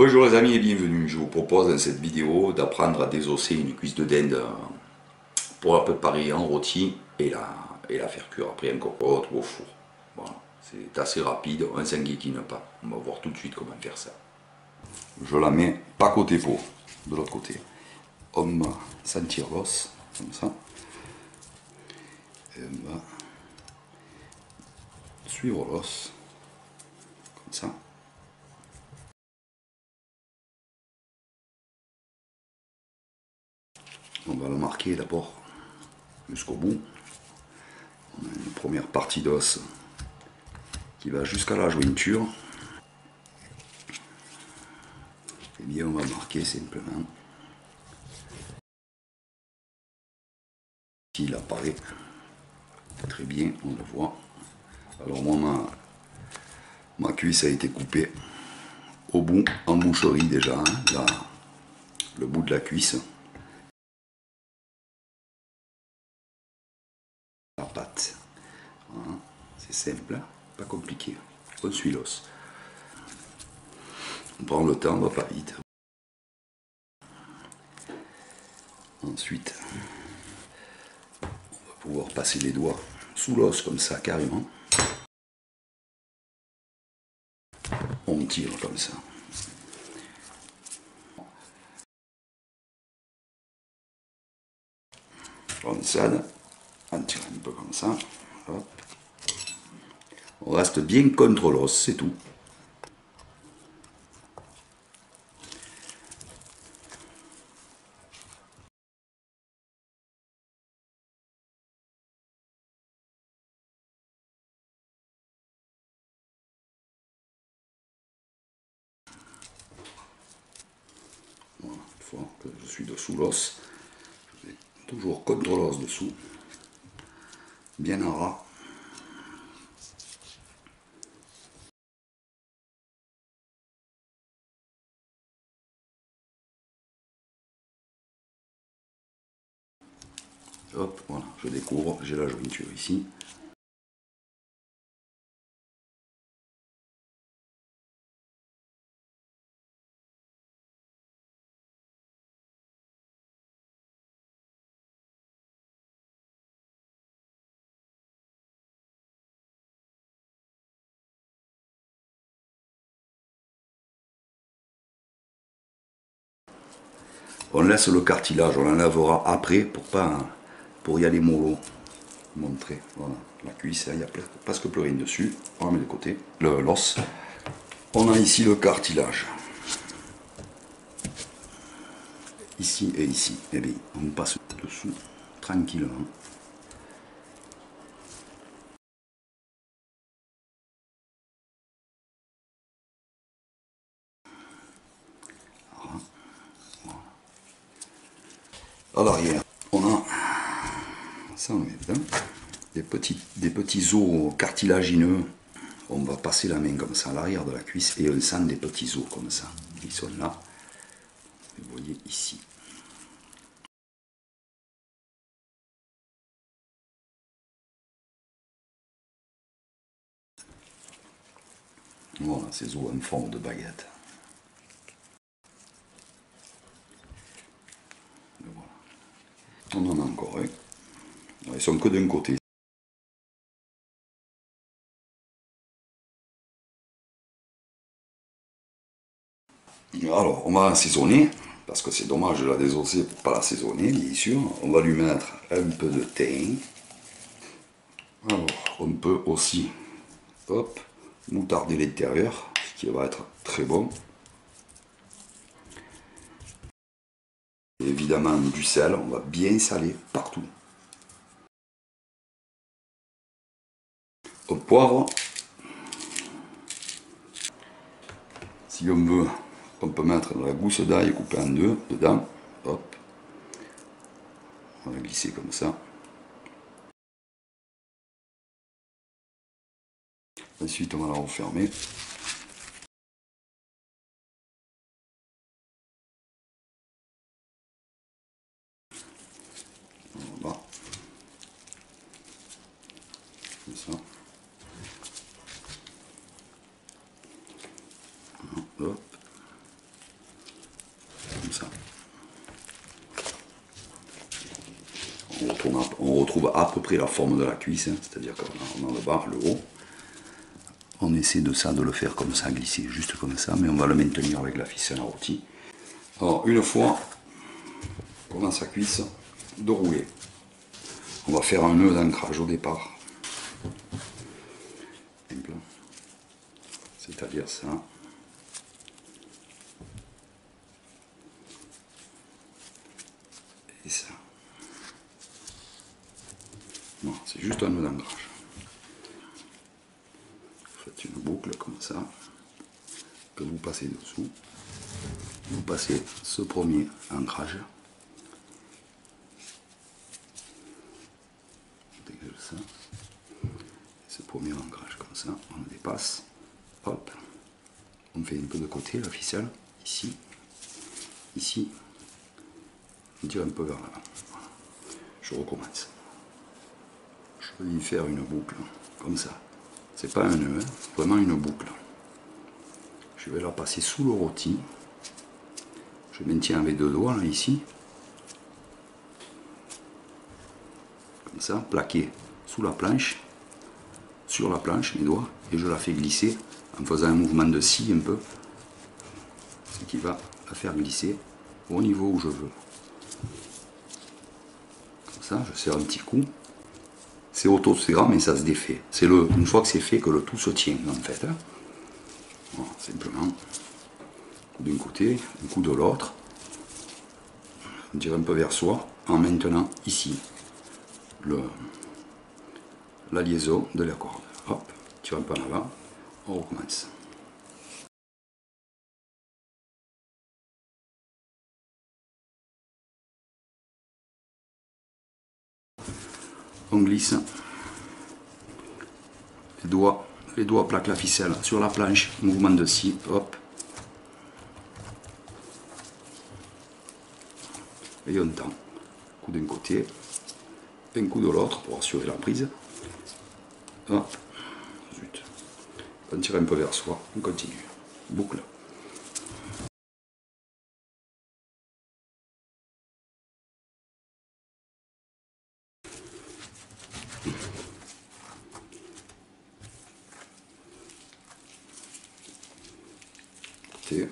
Bonjour les amis et bienvenue. Je vous propose dans cette vidéo d'apprendre à désosser une cuisse de dinde pour la préparer en rôti et la faire cuire après en cocotte ou au four. Voilà, c'est assez rapide, on ne s'inquiétine pas. On va voir tout de suite comment faire ça. Je la mets pas côté peau, de l'autre côté. On va sentir l'os, comme ça. Et on va suivre l'os, comme ça. On va le marquer d'abord jusqu'au bout. On a une première partie d'os qui va jusqu'à la jointure. Et bien on va marquer simplement. Il apparaît très bien, on le voit. Alors moi ma cuisse a été coupée au bout, en boucherie déjà, hein, là, le bout de la cuisse. La patte. Voilà. C'est simple, hein, pas compliqué. On suit l'os. On prend le temps, on va pas vite. Ensuite, on va pouvoir passer les doigts sous l'os comme ça, carrément. On tire comme ça. On sale, on tire un peu comme ça. Hop. On reste bien contre l'os, c'est tout. Voilà, une fois que je suis dessous l'os, je vais toujours contre l'os dessous, bien en ras. Hop, voilà, je découvre, j'ai la jointure ici. On laisse le cartilage, on l'enlèvera après pour y aller mollo. Montrer, voilà, la cuisse, il n'y a presque plus rien dessus. On la met de côté, l'os. On a ici le cartilage. Ici et ici. Et bien, on passe dessous tranquillement. À l'arrière, on a ça, on met dedans. Des petits os cartilagineux. On va passer la main comme ça à l'arrière de la cuisse et on sent des petits os comme ça. Ils sont là. Vous voyez ici. Voilà, ces os en forme de baguette. Voilà. On en a encore un. Ils sont que d'un côté. Alors, on va assaisonner, parce que c'est dommage de la désosser pour ne pas l'assaisonner, bien sûr. On va lui mettre un peu de thym. Alors, on peut aussi, hop, moutarder l'intérieur, ce qui va être très bon. Et évidemment, du sel, on va bien saler partout. Au poivre, si on veut, on peut mettre de la gousse d'ail coupée en deux dedans. Hop, on va glisser comme ça. Ensuite, on va la refermer. Voilà. Comme ça. Hop. On retrouve à peu près la forme de la cuisse, hein, c'est-à-dire qu'on a le bas, le haut. On essaie de le faire comme ça, glisser juste comme ça, mais on va le maintenir avec la ficelle à rôti. Alors une fois qu'on a sa cuisse de rouler, on va faire un nœud d'ancrage au départ. C'est-à-dire ça. Et ça. Non, c'est juste un nœud d'ancrage. Vous faites une boucle comme ça, que vous passez dessous. Vous passez ce premier ancrage. On dégage ça. Et ce premier ancrage comme ça, on le dépasse. Hop. On fait un peu de côté la ficelle, ici, ici. On tire un peu vers l'avant. Voilà. Je recommence. Je vais y faire une boucle, comme ça. C'est pas un nœud, hein, c'est vraiment une boucle. Je vais la passer sous le rôti. Je maintiens avec 2 doigts, là, ici. Comme ça, plaqué sous la planche, sur la planche, mes doigts, et je la fais glisser en faisant un mouvement de scie un peu, ce qui va la faire glisser au niveau où je veux. Comme ça, je serre un petit coup. C'est auto-serrant, mais ça se défait. C'est une fois que c'est fait que le tout se tient, en fait. Hein. Voilà, simplement, un coup d'un côté, un coup de l'autre. On tire un peu vers soi, en maintenant ici la liaison de la corde. Hop, tire un peu en avant, on recommence. On glisse. Les doigts plaquent la ficelle sur la planche, mouvement de scie, hop. Et on tend. Coup d'un côté, un coup de l'autre pour assurer la prise. Hop. Zut. On tire un peu vers soi, on continue. Boucle. Côté.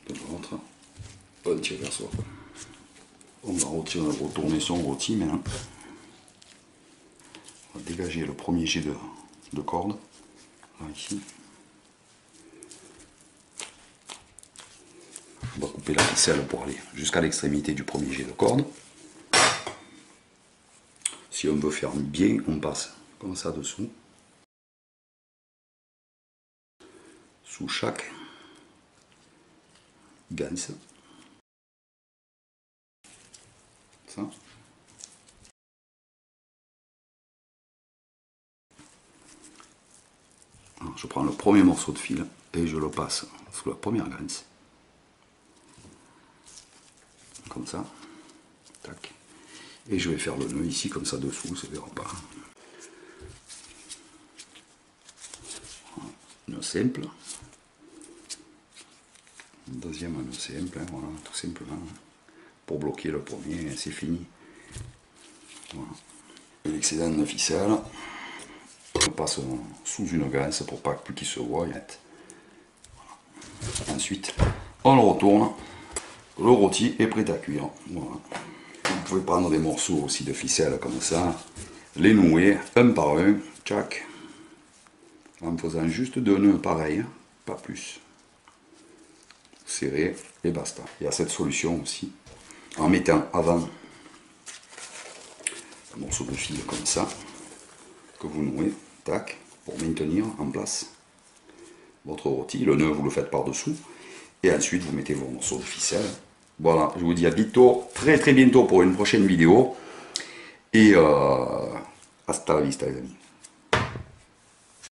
De l'autre. On tire vers soi. On va retourner son rôti maintenant. On va dégager le premier jet de corde. Là, ici. On va couper la ficelle pour aller jusqu'à l'extrémité du premier jet de corde. Si on veut faire bien, on passe comme ça dessous. Sous chaque ganse. Ça. Alors, je prends le premier morceau de fil et je le passe sous la première ganse. Comme ça. Tac. Et je vais faire le nœud ici, comme ça dessous, ça ne verra pas. Voilà. Nœud simple. Deuxième nœud simple, hein, voilà, tout simplement. Pour bloquer le premier, c'est fini. Voilà. L'excédent de ficelle, on passe sous une ganse pour pas plus qu'il se voie. Voilà. Ensuite, on le retourne. Le rôti est prêt à cuire. Voilà. Vous pouvez prendre des morceaux aussi de ficelle comme ça, les nouer un par un, tchac, en faisant juste 2 nœuds pareils, pas plus. Serrer et basta. Il y a cette solution aussi, en mettant avant un morceau de fil comme ça, que vous nouez, tac, pour maintenir en place votre rôti. Le nœud, vous le faites par-dessous, et ensuite vous mettez vos morceaux de ficelle. Voilà, je vous dis à bientôt, très bientôt pour une prochaine vidéo. Et hasta la vista les amis.